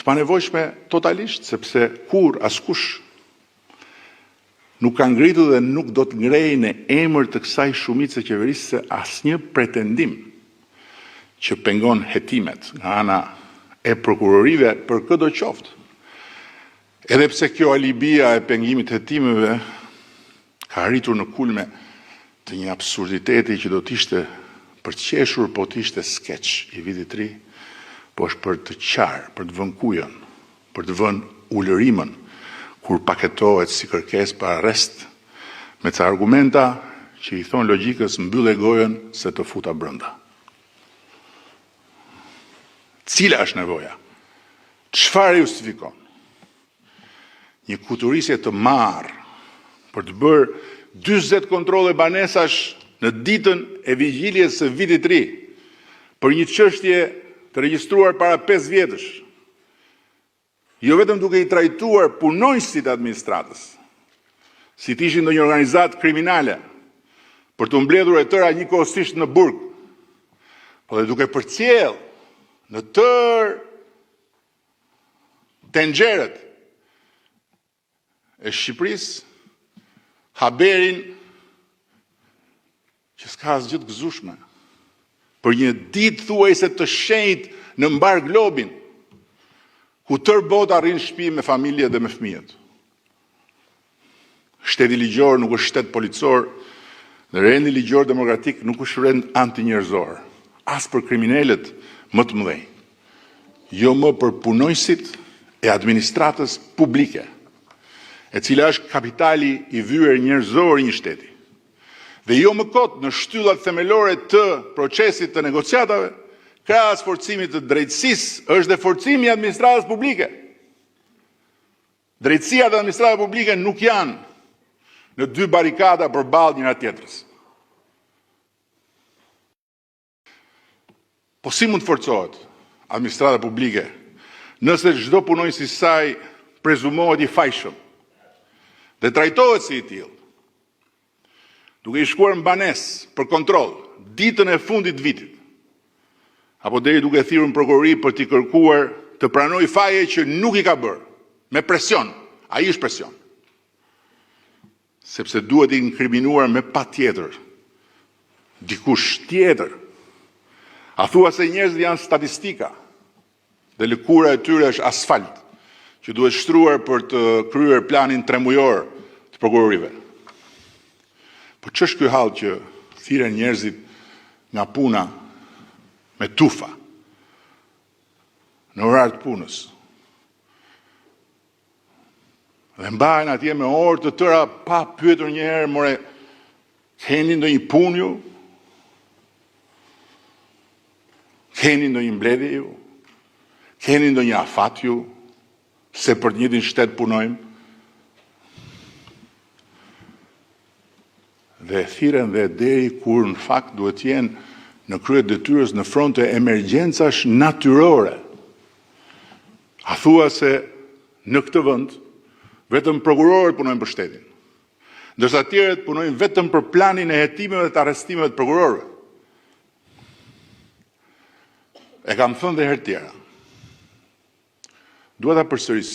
panevojshme totalisht, sepse kur askush nuk ka ngritur dhe nuk do të ngrejë në emër të kësaj shumice qeverisëse asnjë pretendim që pengon hetimet nga ana e prokurorive për çdo qoftë. Edhe pse kjo alibia e pengimit hetimeve ka arritur në kulme të një absurditeti që do t'ishte për të qeshur, po t'ishte skeç i vitit të ri, po është për të qarë, për të vënë kujën, për të vënë ulërimën, kur paketohet si kërkesë për arrest, me ca argumenta që i thonë logjikës mbyllë gojën se të futa brenda. Cila është nevoja? Çfarë justifikon? Një kuturisje të marrë për të bërë 40 kontrole banesash në ditën e vigjiljes së vitit të ri për një çështje të regjistruar para 5 vjetësh. Jo vetëm duke i trajtuar punonjësit administratës, si të ishin ndonjë organizatë kriminale, për të mbledhur e tëra njëkohësisht në burg, por dhe duke përcjell në tërë tenxherët e Shqipërisë haberin që s'ka asgjë të gëzueshme për një ditë thuajse të shenjtë në mbar globin, ku tërë bota arrin shtëpi me familje dhe me fëmijët. Shteti ligjor nuk është shtet policor, dhe rendi ligjor demokratik nuk është rend antinjerëzor, as për kriminalët më të mëdhenj, jo më për punonjësit e administratës publike, e cila është kapitali i vyer njerëzor i një shteti. Dhe jo më kot në shtyllat themelore të procesit të negociatave, krahas forcimit të drejtësisë është dhe forcimi i administratës publike. Drejtësia dhe administrata publike nuk janë në dy barikada përballë njëra tjetrës. Po si mund të forcohet administrata publike nëse çdo punonjës i saj prezumohet i fajshëm dhe trajtohet si i tillë? Duke i shkuar në banesë për kontroll ditën e fundit vitit, apo deri duke thirrur në prokurori për t'i kërkuar të pranojë faje që nuk i ka bërë, me presion, ai është presion. Sepse duhet i inkriminuar me patjetër dikush tjetër. A thua se njerëzit janë statistika dhe lëkura e tyre është asfalt që duhet shtruar për të kryer planin 3 mujor të prokurorive. Po ç'është ky hall që thirren njerëzit nga puna me tufa në orar të punës? Dhe mbahen atje me orë të tëra pa pyetur një herë, more, keni ndonjë punë ju? Keni ndonjë mbledhje ju? Keni ndonjë afat ju? Se për të njëjtin shtet punojmë? Dhe thirren dhe deri kur në fakt duhet jenë në krye detyrës në fronte emergjencash natyrore. A thua se në këtë vend vetëm prokurorët punojnë për shtetin, ndërsa të tjerët punojnë vetëm për planin e hetimeve dhe të arrestimeve të prokurorëve. E kam thënë dhe herë tjera. Dua ta përsëris